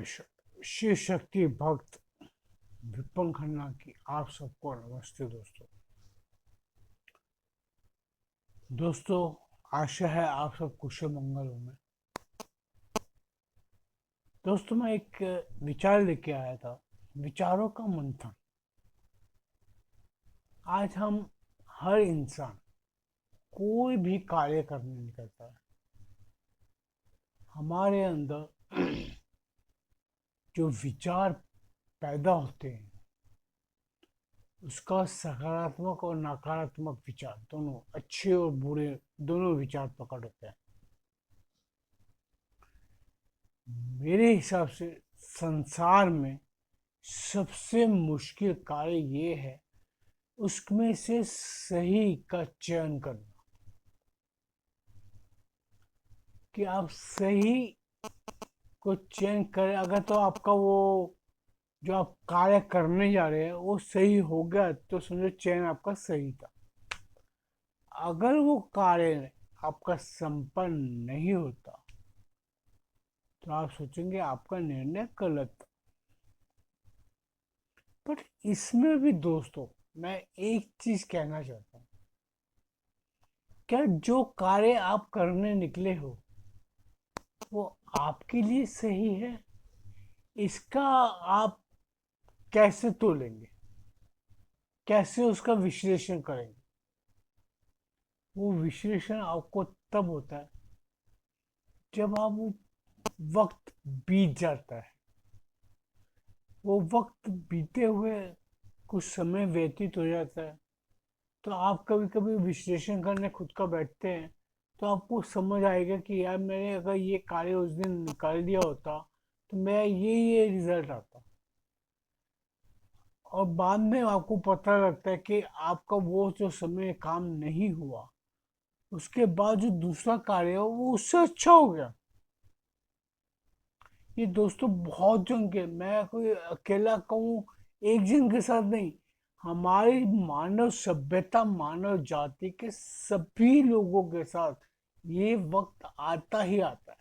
नमस्कार। शिव शक्ति भक्त विपन खन्ना की आप सबको नमस्ते दोस्तों। आशा है आप सब कुशल मंगल होंगे। दोस्तों, मैं एक विचार लेके आया था, विचारों का मंथन। आज हम हर इंसान कोई भी कार्य करने निकलता है, हमारे अंदर जो विचार पैदा होते हैं उसका सकारात्मक और नकारात्मक विचार दोनों, अच्छे और बुरे दोनों विचार प्रकट होते हैं। मेरे हिसाब से संसार में सबसे मुश्किल कार्य ये है उसमें से सही का चयन करना, कि आप सही को चयन करें। अगर तो आपका वो जो आप कार्य करने जा रहे हैं वो सही हो गया तो समझो चयन आपका सही था। अगर वो कार्य आपका संपन्न नहीं होता तो आप सोचेंगे आपका निर्णय गलत था। पर इसमें भी दोस्तों, मैं एक चीज कहना चाहता हूँ, क्या जो कार्य आप करने निकले हो वो आपके लिए सही है, इसका आप कैसे तोलेंगे, कैसे उसका विश्लेषण करेंगे? वो विश्लेषण आपको तब होता है जब आप वो वक्त बीत जाता है। वो वक्त बीते हुए कुछ समय व्यतीत हो जाता है तो आप कभी कभी विश्लेषण करने खुद का बैठते हैं तो आपको समझ आएगा कि यार मैंने अगर ये कार्य उस दिन निकाल दिया होता तो मेरा ये रिजल्ट आता। और बाद में आपको पता लगता है कि आपका वो जो समय काम नहीं हुआ, उसके बाद जो दूसरा कार्य है वो उससे अच्छा हो गया। ये दोस्तों बहुत जन के, मैं कोई अकेला कहूँ एक जन के साथ नहीं, हमारी मानव सभ्यता मानव जाति के सभी लोगों के साथ ये वक्त आता ही आता है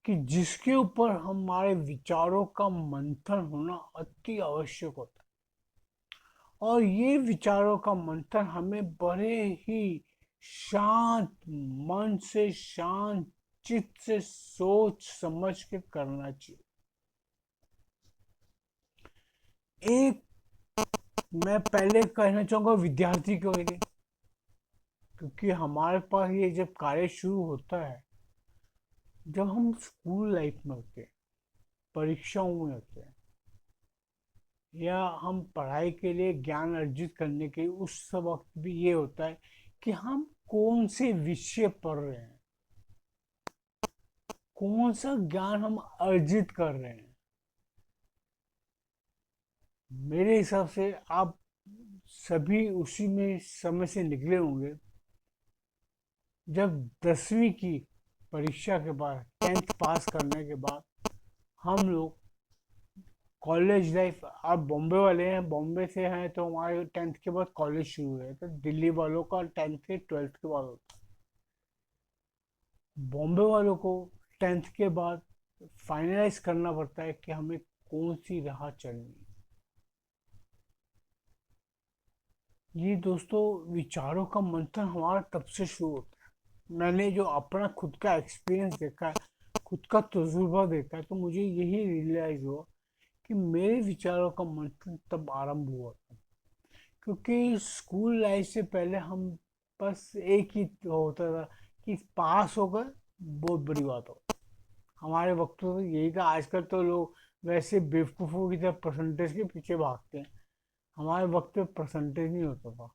कि जिसके ऊपर हमारे विचारों का मंथन होना अति आवश्यक होता है। और ये विचारों का मंथन हमें बड़े ही शांत मन से, शांत चित्त से सोच समझ के करना चाहिए। एक मैं पहले कहना चाहूंगा विद्यार्थी के लिए, क्योंकि हमारे पास ये जब कार्य शुरू होता है, जब हम स्कूल लाइफ में होते हैं, परीक्षाओं में होते हैं, या हम पढ़ाई के लिए ज्ञान अर्जित करने के उस वक्त भी ये होता है कि हम कौन से विषय पढ़ रहे हैं, कौन सा ज्ञान हम अर्जित कर रहे हैं। मेरे हिसाब से आप सभी उसी में समय से निकले होंगे जब 10वीं की परीक्षा के बाद, 10th पास करने के बाद हम लोग कॉलेज लाइफ, आप बॉम्बे वाले हैं, बॉम्बे से हैं तो हमारे 10th के बाद कॉलेज शुरू है, तो दिल्ली वालों का 10th से 12th के बाद होता है। बॉम्बे वालों को 10th के बाद फाइनलाइज करना पड़ता है कि हमें कौन सी राह चलनी है। ये दोस्तों विचारों का मंथन हमारा तब से शुरू होता है। मैंने जो अपना खुद का एक्सपीरियंस देखा है, खुद का तजुर्बा देखा है, तो मुझे यही रियलाइज हुआ कि मेरे विचारों का मंथन तब आरंभ हुआ था। क्योंकि स्कूल लाइफ से पहले हम बस एक ही होता था कि पास हो गए, बहुत बड़ी बात हो। हमारे वक्त में तो यही था। आजकल तो लोग वैसे बेवकूफ़ों की तरह परसेंटेज के पीछे भागते हैं। हमारे वक्त में परसेंटेज नहीं होता था,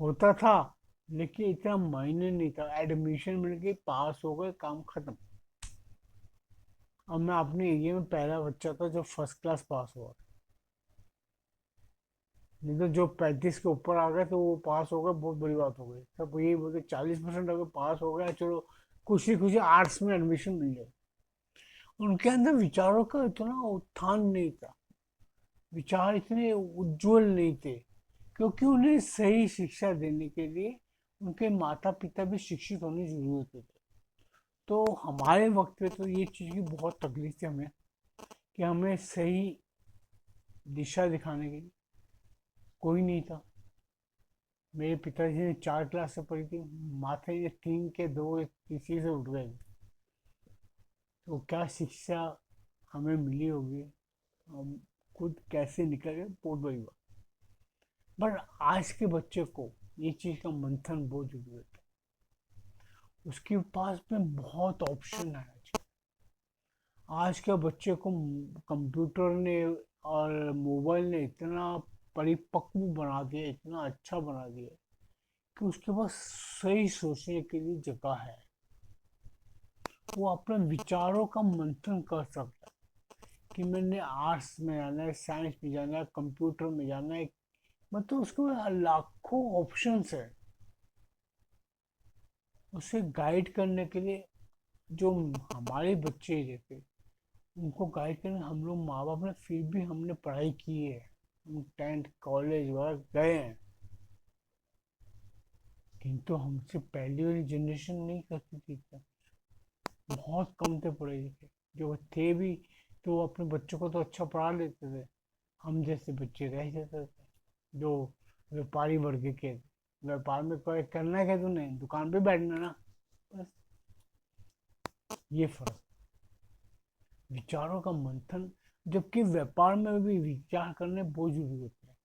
होता था लेकिन इतना मायने नहीं था। एडमिशन मिल गई, पास हो गए, काम खत्म। और मैं अपने एरिया में पहला बच्चा था जो फर्स्ट क्लास पास हुआ। नहीं तो जो 35 के ऊपर आ गए तो वो पास हो गए, बहुत बड़ी बात हो गई। सब यही बोलते 40% अगर पास हो गया चलो खुशी खुशी आर्ट्स में एडमिशन मिल जाए। उनके अंदर विचारों का इतना उत्थान नहीं था, विचार इतने उज्जवल नहीं थे, क्योंकि उन्हें सही शिक्षा देने के लिए उनके माता पिता भी शिक्षित होने जरूरी होते थे। तो हमारे वक्त पे तो ये चीज़ की बहुत तकलीफ थी हमें, कि हमें सही दिशा दिखाने के लिए कोई नहीं था। मेरे पिताजी ने 4 क्लास से पढ़ी थी, माथे ये 3 के 2 इसी से उठ गए। तो क्या शिक्षा हमें मिली होगी, हम खुद कैसे निकल गए, बहुत बड़ी बात। पर आज के बच्चे को ये चीज़ का मंथन बहुत जरूरत है। उसके पास में बहुत ऑप्शन है। आज के बच्चे को कंप्यूटर ने और मोबाइल ने इतना परिपक्व बना दिया, इतना अच्छा बना दिया कि उसके पास सही सोचने के लिए जगह है। वो अपने विचारों का मंथन कर सकता है कि मैंने आर्ट्स में जाना है, साइंस में जाना है, कंप्यूटर में जाना है। मतलब उसके पास लाखों ऑप्शंस है। उसे गाइड करने के लिए जो हमारे बच्चे जैसे, उनको गाइड करने हम लोग माँ बाप ने, फिर भी हमने पढ़ाई की है, हम 10th कॉलेज वगैरह गए हैं। किंतु हमसे पहली वाली जनरेशन नहीं करती थी इतना। बहुत कम थे पढ़े लिखे, जो थे भी तो वो अपने बच्चों को तो अच्छा पढ़ा लेते थे। हम जैसे बच्चे रह जाते थे जो व्यापारी वर्ग के थे। व्यापार में कोई करना है क्या, तूने दुकान पे बैठना ना, बस। ये फर्क, विचारों का मंथन। जबकि व्यापार में भी विचार करने बहुत जरूरी होता है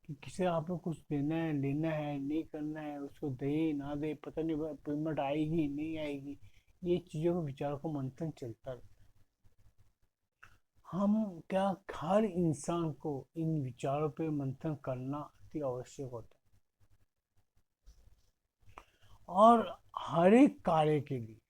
कि किसे आपको कुछ देना है, लेना है, नहीं करना है, उसको दे ना दे, पता नहीं पेमेंट आएगी नहीं आएगी। ये चीज़ों का विचारों का मंथन चलता रहता है। हम क्या, हर इंसान को इन विचारों पे मंथन करना अति आवश्यक होता है। और हर एक कार्य के लिए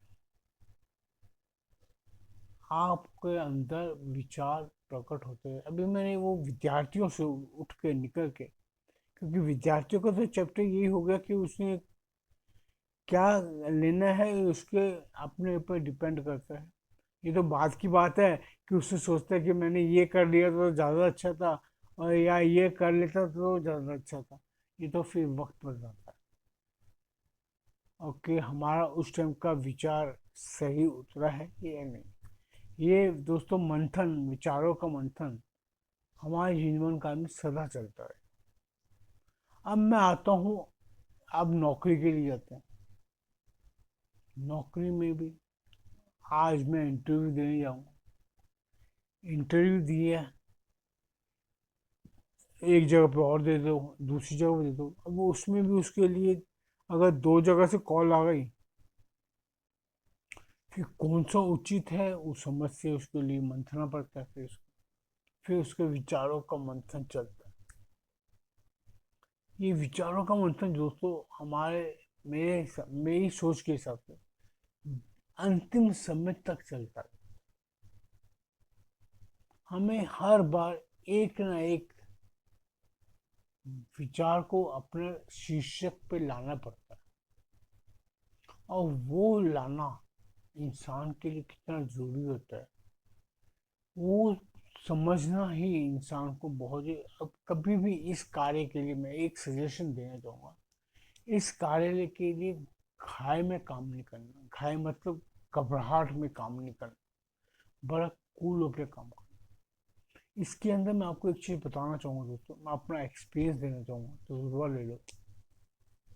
आपके अंदर विचार प्रकट होते हैं। अभी मैंने वो विद्यार्थियों से उठ के निकल के, क्योंकि विद्यार्थियों का तो चैप्टर यही हो गया कि उसने क्या लेना है, उसके अपने ऊपर डिपेंड करता है। ये तो बात की बात है कि उससे सोचता है कि मैंने ये कर लिया तो ज़्यादा अच्छा था, और या ये कर लेता तो ज़्यादा अच्छा था। ये तो फिर वक्त पर जाता है, और कि हमारा उस टाइम का विचार सही उतरा है या नहीं। ये दोस्तों मंथन, विचारों का मंथन हमारे जीवन काल में सदा चलता है। अब मैं आता हूँ, अब नौकरी के लिए जाते हैं। नौकरी में भी आज मैं इंटरव्यू देने जाऊँगा। इंटरव्यू दिया, एक जगह पे और दे दो, दूसरी जगह पे दे दो। अब वो उसमें भी उसके लिए अगर 2 जगह से कॉल आ गई, फिर कौन सा उचित है उस समझ से उसके लिए मंथना पड़ता है। फिर उसके विचारों का मंथन चलता है। ये विचारों का मंथन दोस्तों हमारे, मेरी सोच के हिसाब से अंतिम समय तक चलता है। हमें हर बार एक ना एक विचार को अपने शीर्षक पे लाना पड़ता है। और वो लाना इंसान के लिए कितना जरूरी होता है, वो समझना ही इंसान को बहुत ही। अब कभी भी इस कार्य के लिए मैं एक सजेशन देना चाहूँगा, इस कार्य के लिए घाय में काम नहीं करना। घाय मतलब घबराहट में काम नहीं करना, बड़ा कूल होकर काम करना। इसके अंदर मैं आपको एक चीज़ बताना चाहूँगा दोस्तों, मैं अपना एक्सपीरियंस देना चाहूँगा, तो तजुर्बा ले लो।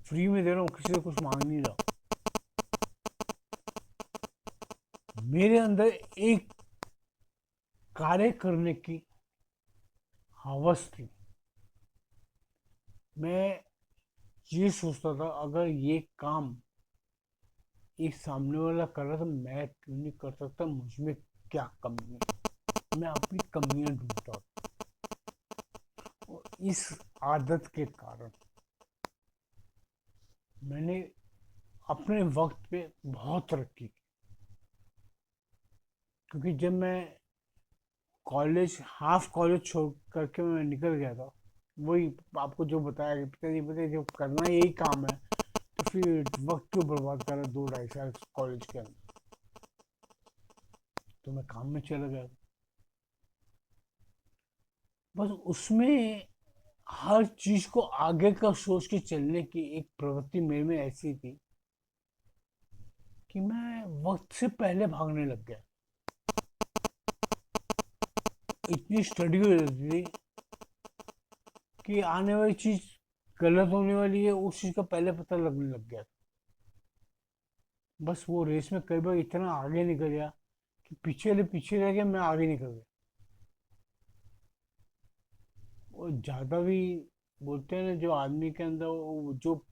फ्री में दे रहा हूँ, किसी से कुछ मांग नहीं रहा। मेरे अंदर एक कार्य करने की हवस थी। मैं ये सोचता था, अगर ये काम एक सामने वाला कर रहा था, मैं क्यों नहीं कर सकता, मुझ में क्या कमी है। मैं अपनी कमियां ढूंढता हूँ, और इस आदत के कारण मैंने अपने वक्त पे बहुत तरक्की की। क्योंकि जब मैं कॉलेज, हाफ कॉलेज छोड़ करके मैं निकल गया था, वही आपको जो बताया कि पिताजी पिताजी जब करना यही काम है, तो फिर वक्त क्यों बर्बाद कर रहा 2 ढाई साल कॉलेज के अंदर। तो मैं काम में चला गया। बस उसमें हर चीज को आगे का सोच के चलने की एक प्रवृत्ति मेरे में ऐसी थी कि मैं वक्त से पहले भागने लग गया। इतनी स्टडी हो जाती थी कि आने वाली चीज गलत होने वाली है उस चीज का पहले पता लगने लग गया। बस वो रेस में कई बार इतना आगे निकल गया कि पीछे वाले पीछे रह गया, मैं आगे निकल गया। और ज्यादा भी बोलते हैं ना, जो आदमी के अंदर जो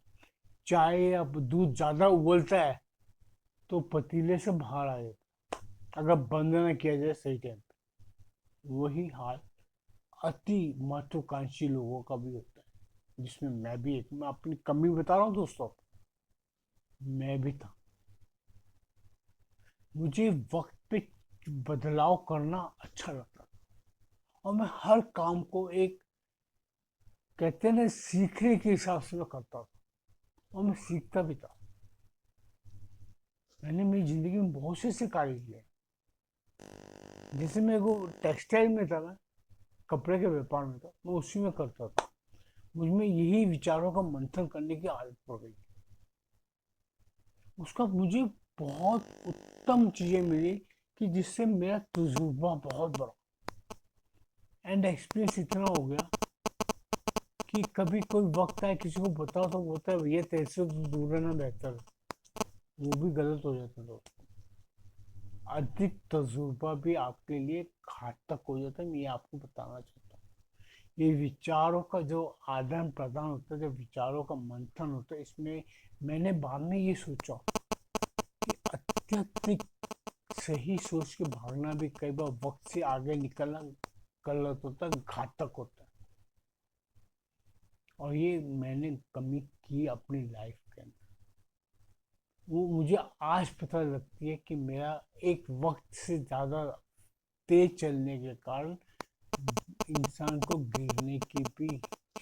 चाय या दूध ज्यादा उबलता है तो पतीले से बाहर आ जाता है, अगर बंद ना किया जाए सही टाइम पे। वही हाल अति महत्वाकांक्षी लोगों का भी होता है, जिसमें मैं भी एक, मैं अपनी कमी बता रहा हूँ दोस्तों, मैं भी था। मुझे वक्त पे बदलाव करना अच्छा लगता था, और मैं हर काम को एक, कहते हैं ना, सीखने के हिसाब से मैं करता था, और मैं सीखता भी था। मैंने मेरी जिंदगी में बहुत से कार्य किए। जैसे मेरे को टेक्सटाइल में था, मैं कपड़े के व्यापार में था, मैं उसी में करता था। मुझमें यही विचारों का मंथन करने की आदत पड़ गई। उसका मुझे बहुत उत्तम चीजें मिली कि जिससे मेरा तजुर्बा बहुत बड़ा एंड एक्सपीरियंस इतना हो गया कि कभी कोई वक्त आए किसी को बताओ तो बोलता है भैया तेरे से तो दूर रहना बेहतर है, वो भी गलत हो जाता है। तो अधिक तजुर्बा भी आपके लिए घातक हो जाता है, मैं ये आपको बताना चाहता हूँ। ये विचारों का जो आदान प्रदान होता है, जो विचारों का मंथन होता है, इसमें मैंने बाद में ये सोचा कि अत्यधिक सही सोच के भागना भी कई बार वक्त से आगे निकलना गलत होता है, घातक होता है। और ये मैंने कमी की अपनी लाइफ के अंदर। वो मुझे आज पता लगती है कि मेरा एक वक्त से ज्यादा तेज चलने के कारण इंसान को गिरने की भी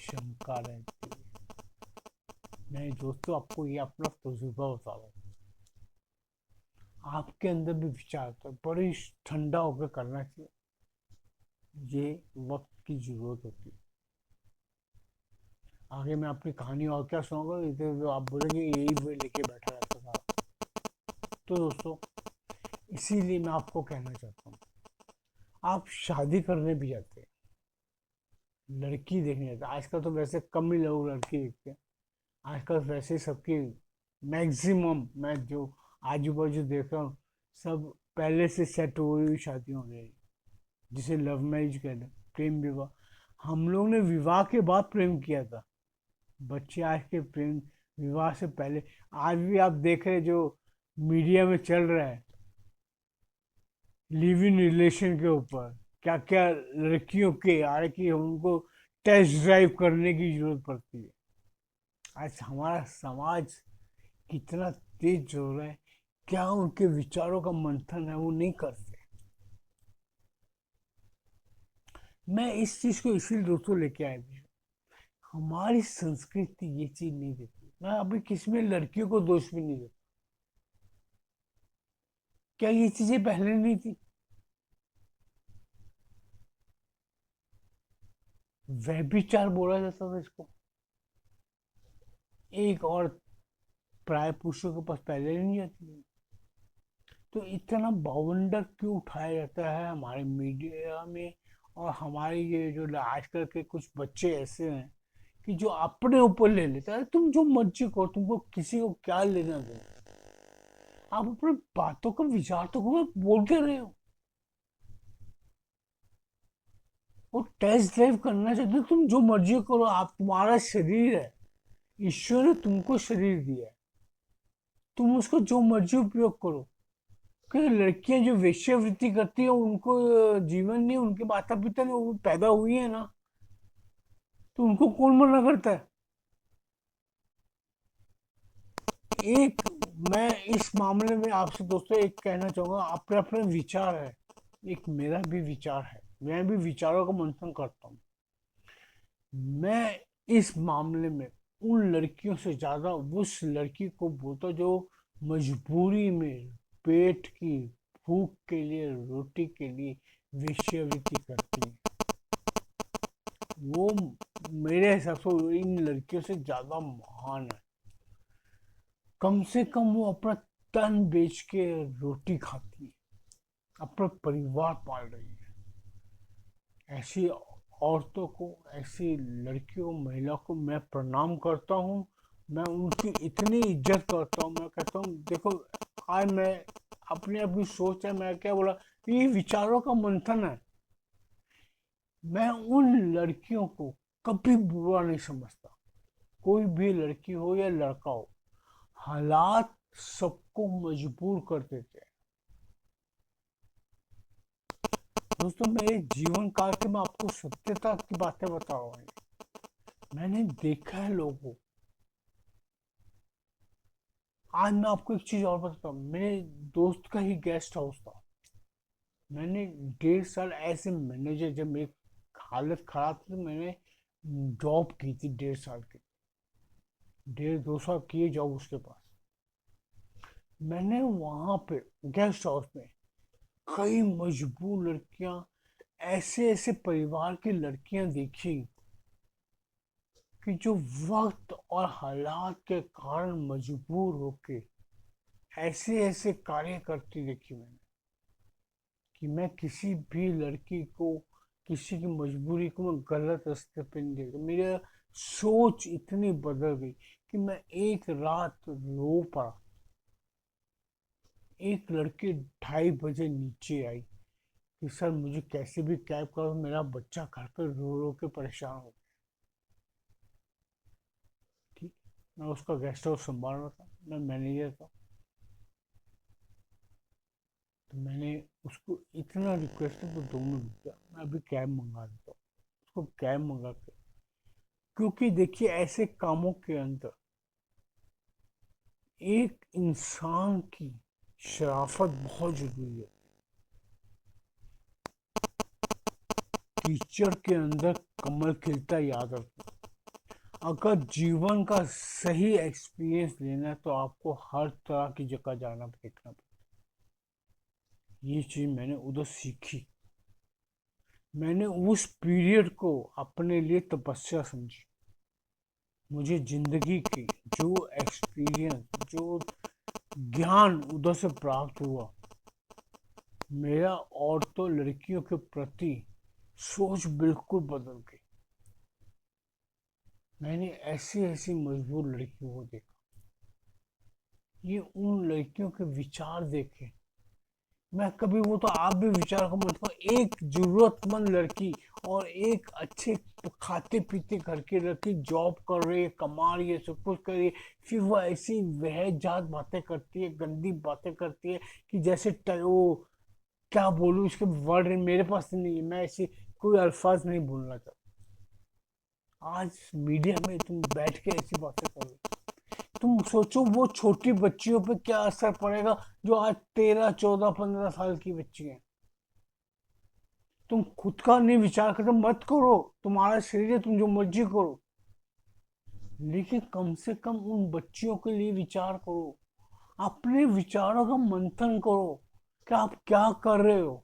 शंका रहती है। मैं दोस्तों आपको ये अपना तजुर्बा बता रहा हूँ। आपके अंदर भी विचार तो बड़ी ठंडा होकर करना चाहिए, ये वक्त की जरूरत होती है। आगे मैं अपनी कहानी और क्या सुनाऊंगा, इधर तो आप बोलेंगे यही वो लेके बैठा रहता था। तो दोस्तों, इसीलिए मैं आपको कहना चाहता हूँ, आप शादी करने भी जाते हैं, लड़की देखने जाते हैं। आजकल तो वैसे कम ही लोग लड़की देखते हैं। आजकल वैसे सबकी मैक्सिमम, मैं जो आजू बाजू देख रहा हूँ, सब पहले से सेट हुई हुई शादियां हो गई, जिसे लव मैरिज कहते हैं, प्रेम विवाह। हम लोग ने विवाह के बाद प्रेम किया था। बच्चे आज के प्रेम विवाह से पहले, आज भी आप देख रहे जो मीडिया में चल रहा है, लिव इन रिलेशन के ऊपर क्या क्या लड़कियों के आ रहे कि उनको टेस्ट ड्राइव करने की जरूरत पड़ती है। आज हमारा समाज कितना तेज हो रहा है, क्या उनके विचारों का मंथन है वो नहीं करते। मैं इस चीज को इसीलिए दोस्तों लेके आया थी, हमारी संस्कृति ये चीज नहीं देती। मैं अभी किसी में लड़कियों को दोष भी नहीं देता, क्या ये चीजें पहले नहीं थी? व्यभिचार बोला जाता था इसको। एक और प्राय पुरुषों के पास पहले नहीं जाती है। तो इतना बवंडर क्यों उठाया जाता है हमारे मीडिया में? और हमारे ये जो आजकल के कुछ बच्चे ऐसे हैं कि जो अपने ऊपर ले लेते हैं, तुम जो मर्जी करो, तुमको किसी को क्या लेना देना, आप अपने बातों का विचार तो करो, बोल के रहे हो। वो टेस्ट ड्राइव करना चाहते हो, तुम जो मर्जी करो, आप, तुम्हारा शरीर है, ईश्वर ने तुमको शरीर दिया है, तुम उसको जो मर्जी उपयोग करो। कि लड़कियां जो वेश्यावृत्ति करती है उनको जीवन नहीं, उनके माता पिता ने वो पैदा हुई है ना, तो उनको कौन मना करता है? एक, मैं इस मामले में आपसे दोस्तों एक कहना चाहूंगा, अपने अपने विचार है, एक मेरा भी विचार है, मैं भी विचारों का मंथन करता हूँ। मैं इस मामले में उन लड़कियों से ज्यादा उस लड़की को बोलता जो मजबूरी में पेट की भूख के लिए, रोटी के लिए वेश्यावृत्ति करती है। वो मेरे हिसाब से इन लड़कियों से ज्यादा महान है। कम से कम वो अपना तन बेच के रोटी खाती है, अपना परिवार पाल रही है। ऐसी औरतों को, ऐसी लड़कियों, महिला को मैं प्रणाम करता हूँ। मैं उनकी इतनी इज्जत करता हूँ, मैं कहता हूँ देखो, आज मैं अपनी अपनी सोच है, मैं क्या बोला, ये विचारों का मंथन है। मैं उन लड़कियों को कभी बुरा नहीं समझता, कोई भी लड़की हो या लड़का हो। हालात सबको मजबूर कर देते हैं। दोस्तों, मेरे जीवन काल के मैं आपको सत्यता की बातें बता रहा हूँ। मैंने देखा है लोगों को। आज मैं आपको एक चीज और बताता हूँ। मेरे दोस्त का ही गेस्ट हाउस था। मैंने 1.5 साल ऐसे मैनेजर, जब मेरी हालत खराब थी, तो मैंने जॉब की थी 1.5 साल की। 1.5 2 साल किए जॉब उसके पास। मैंने वहां पे गेस्ट हाउस में कई मजबूर लड़कियां, ऐसे ऐसे परिवार की लड़कियां देखी कि जो वक्त और हालात के कारण मजबूर होके ऐसे ऐसे कार्य करती देखी मैंने, कि मैं किसी भी लड़की को, किसी की मजबूरी को मैं गलत रास्ते पे नहीं देखता। मेरी सोच इतनी बदल गई कि मैं एक रात रो पड़ा। एक लड़की 2:30 बजे नीचे आई कि सर मुझे कैसे भी कैब करो, मेरा बच्चा घर पर रो रो के परेशान हो। ठीक, मैं उसका गेस्ट हाउस संभाल रहा था, मैं मैनेजर था। तो मैंने उसको इतना रिक्वेस्ट किया, तो 2 मिनट किया, मैं अभी कैब मंगा देता हूँ। उसको कैब मंगा के, क्योंकि देखिए ऐसे कामों के अंदर एक इंसान की शराफत बहुत जरूरी है। कीचड़ के अंदर कमल खिलता, याद रखना। अगर जीवन का सही एक्सपीरियंस लेना है, तो आपको हर तरह की जगह जाना देखना पड़ेगा। ये चीज मैंने उधर सीखी। मैंने उस पीरियड को अपने लिए तपस्या समझी। मुझे जिंदगी की जो एक्सपीरियंस, जो ज्ञान उधर से प्राप्त हुआ, मेरा औरतों लड़कियों के प्रति सोच बिल्कुल बदल गई। मैंने ऐसी ऐसी मजबूर लड़कियों को देखा, ये उन लड़कियों के विचार देखे। मैं कभी, वो तो आप भी विचार को मत करो, एक जरूरतमंद लड़की और एक अच्छे खाते पीते घर की लड़की जॉब कर रही है, कमा रही है, सब कुछ कर रही है, फिर वो ऐसी वह जात बातें करती है, गंदी बातें करती है कि जैसे वो, क्या बोलूं, इसके वर्ड मेरे पास नहीं है, मैं ऐसे कोई अल्फाज नहीं बोलना चाहता। आज मीडिया में तुम बैठ के ऐसी बातें करो, तुम सोचो वो छोटी बच्चियों पे क्या असर पड़ेगा, जो आज 13 14 15 साल की बच्ची हैं। तुम खुद का नहीं विचार करते, मत करो, तुम्हारा शरीर है, तुम जो मर्जी करो, लेकिन कम से कम उन बच्चियों के लिए विचार करो। अपने विचारों का मंथन करो कि आप क्या कर रहे हो,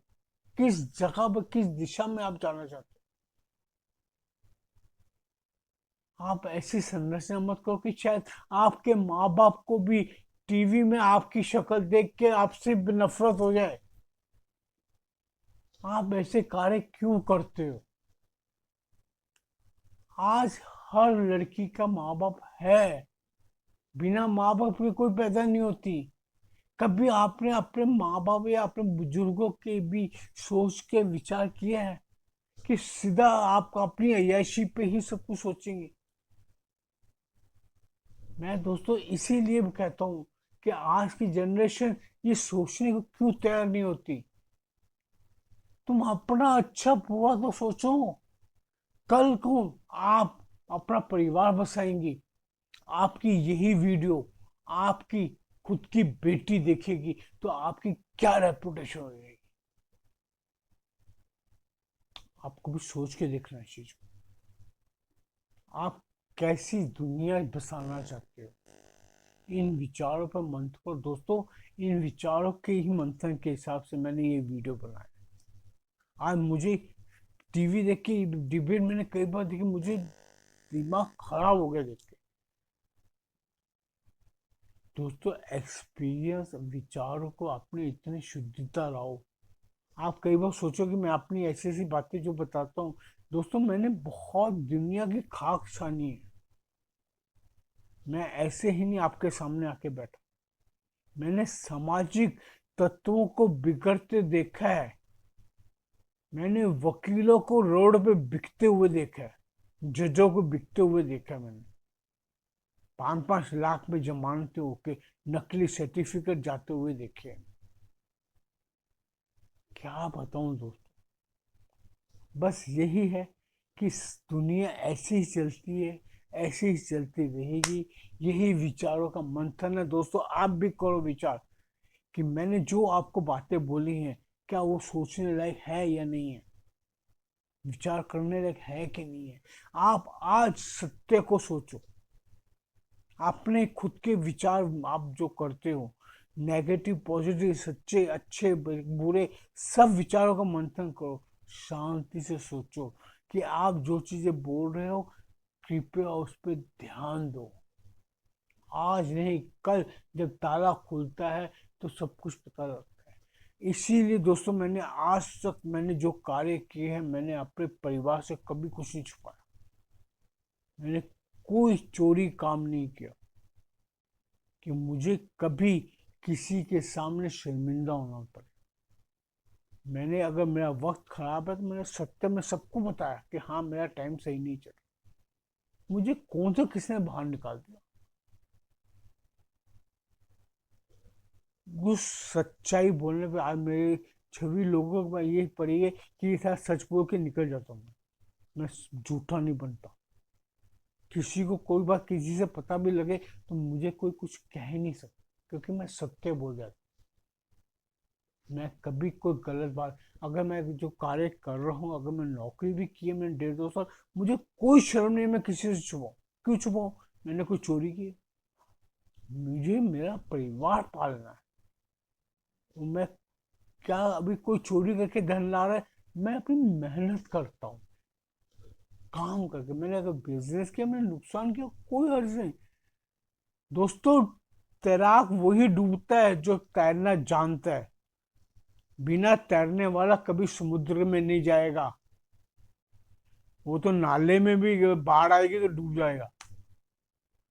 किस जगह पर, किस दिशा में आप जाना चाहते हो। आप ऐसी संरचना मत करो कि शायद आपके माँ बाप को भी टीवी में आपकी शक्ल देख के आपसे नफरत हो जाए। आप ऐसे कार्य क्यों करते हो? आज हर लड़की का माँ बाप है। बिना माँ बाप के कोई पैदा नहीं होती। कभी आपने अपने माँ बाप या अपने बुजुर्गों के भी सोच के विचार किया है कि सीधा आप अपनी अय्याशी पे ही सब कुछ सोचेंगे? मैं दोस्तों इसीलिए कहता हूँ कि आज की जनरेशन ये सोचने को क्यों तैयार नहीं होती। तुम अपना अच्छा पूरा तो सोचो। कल को आप अपना परिवार बसाएंगी, आपकी यही वीडियो आपकी खुद की बेटी देखेगी, तो आपकी क्या रेपुटेशन हो जाएगी। आपको भी सोच के देखना है चीज को। आप कैसी दुनिया बसाना चाहते हो, इन विचारों पर मंथन करो दोस्तों। इन विचारों के ही मंथन के हिसाब से मैंने ये वीडियो बनाया। आज मुझे टीवी देख के डिबेट मैंने कई बार देखी, मुझे दिमाग खराब हो गया देख के। दोस्तों एक्सपीरियंस विचारों को अपनी इतनी शुद्धता लाओ। आप कई बार सोचो कि मैं अपनी ऐसी ऐसी बातें जो बताता हूँ, दोस्तों मैंने बहुत दुनिया की खाक छानी है। मैं ऐसे ही नहीं आपके सामने आके बैठा। मैंने सामाजिक तत्वों को बिगड़ते देखा है। मैंने वकीलों को रोड पे बिकते हुए देखा है। जजों को बिकते हुए देखा है मैंने। 5-5 लाख में जमानतें होके नकली सर्टिफिकेट जाते हुए देखे हैं। क्या बताऊं दोस्तों। बस यही है कि दुनिया ऐसे ही चलती है, ऐसे ही चलती रहेगी। यही विचारों का मंथन है दोस्तों। आप भी करो विचार कि मैंने जो आपको बातें बोली हैं, क्या वो सोचने लायक है या नहीं है, विचार करने लायक है कि नहीं है। आप आज सत्य को सोचो। अपने खुद के विचार आप जो करते हो, नेगेटिव पॉजिटिव सच्चे अच्छे बुरे, सब विचारों का मंथन करो। शांति से सोचो कि आप जो चीजें बोल रहे हो, कृपया उस पर ध्यान दो। आज नहीं, कल जब ताला खुलता है तो सब कुछ पता लगता है। इसीलिए दोस्तों मैंने आज तक मैंने जो कार्य किए हैं, मैंने अपने परिवार से कभी कुछ नहीं छुपाया। मैंने कोई चोरी काम नहीं किया कि मुझे कभी किसी के सामने शर्मिंदा होना पड़े। मैंने अगर मेरा वक्त खराब है तो मैंने सत्य में सबको बताया कि हाँ मेरा टाइम सही नहीं चल रहा। मुझे कौन सा किसने बाहर निकाल दिया। उस सच्चाई बोलने पे आज मेरे छवि लोगों को ये पड़ी है कि ये सारा सच बोल के निकल जाता हूँ। मैं झूठा नहीं बनता। किसी को कोई बात किसी से पता भी लगे तो मुझे कोई कुछ कह ही नहीं सकता, क्योंकि मैं सत्य बोल जाता। मैं कभी कोई गलत बात, अगर मैं जो कार्य कर रहा हूँ, अगर मैं नौकरी भी की है मैंने 1.5-2 साल, मुझे कोई शर्म नहीं है मैं किसी से छुपाऊं। क्यों छुपाऊं। मैंने कोई चोरी की है। मुझे मेरा परिवार पालना है। तो मैं क्या अभी कोई चोरी करके धन ला रहा है। मैं अपनी मेहनत करता हूँ, काम करके। मैंने अगर बिजनेस किया, मैंने नुकसान किया, कोई हर्ज नहीं। दोस्तों तैराक वही डूबता है जो तैरना जानता है। बिना तैरने वाला कभी समुद्र में नहीं जाएगा। वो तो नाले में भी बाढ़ आएगी तो डूब जाएगा।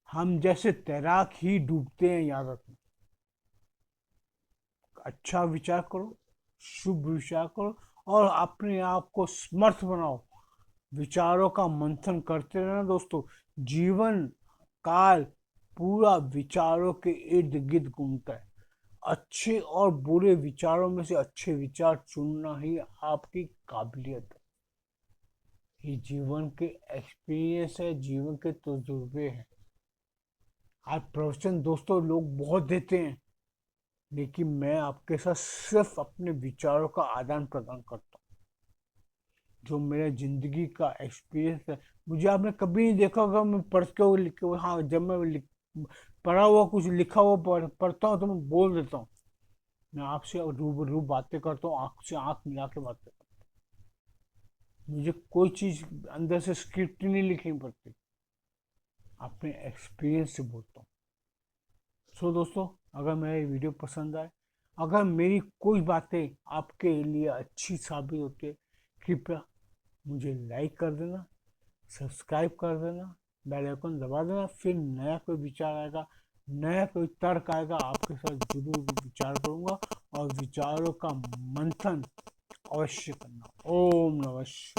हम जैसे तैराक ही डूबते हैं, याद रखना। अच्छा विचार करो, शुभ विचार करो, और अपने आप को समर्थ बनाओ। विचारों का मंथन करते रहना दोस्तों। जीवन काल पूरा विचारों के इर्द गिर्द घूमता है। अच्छे और बुरे विचारों में से अच्छे विचार चुनना ही आपकी काबिलियत है। ये जीवन के एक्सपीरियंस है, जीवन के तजुर्बे हैं। आज प्रवचन दोस्तों लोग बहुत देते हैं, लेकिन मैं आपके साथ सिर्फ अपने विचारों का आदान प्रदान करता हूँ। जो मेरा जिंदगी का एक्सपीरियंस है, मुझे आपने कभी नहीं देखा होगा मैं पढ़ते हुए लिखे हुए। हाँ, जब मैं पढ़ा हुआ कुछ लिखा हुआ पढ़ता हूँ तो मैं बोल देता हूँ। मैं आपसे रूबरू बातें करता हूँ, आँख से आँख मिला के बातें करता हूँ। मुझे कोई चीज़ अंदर से स्क्रिप्ट नहीं लिखनी पड़ती, अपने एक्सपीरियंस से बोलता हूँ। सो दोस्तों, अगर मेरा ये वीडियो पसंद आए, अगर मेरी कोई बातें आपके लिए अच्छी साबित होती है, कृपया मुझे लाइक कर देना, सब्सक्राइब कर देना, बेल आइकन दबा देना। फिर नया कोई विचार आएगा, नया कोई तर्क आएगा, आपके साथ जरूर विचार करूंगा। और विचारों का मंथन अवश्य करना। ओम नमः शिवाय।